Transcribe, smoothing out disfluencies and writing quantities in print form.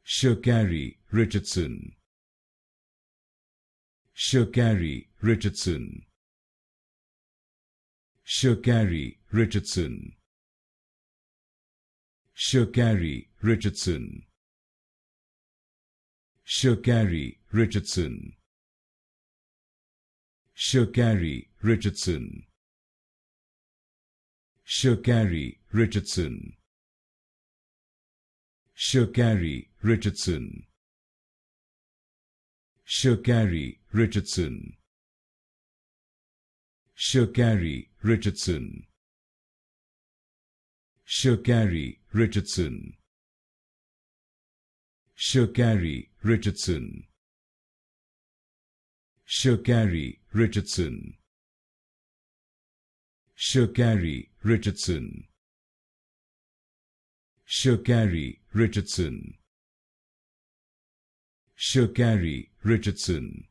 Sha'Carri Richardson. Sha'Carri Richardson. Sha'Carri Richardson. Sha'Carri Richardson. Sha'Carri Richardson. Sha'Carri Richardson. Sha'Carri Richardson. Sha'Carri Richardson. Sha'Carri Richardson. Sha'Carri Richardson. Sha'Carri Richardson. Sha'Carri Richardson. Sha'Carri Richardson. Sha'Carri Richardson. Sha'Carri Richardson. Sha'Carri Richardson.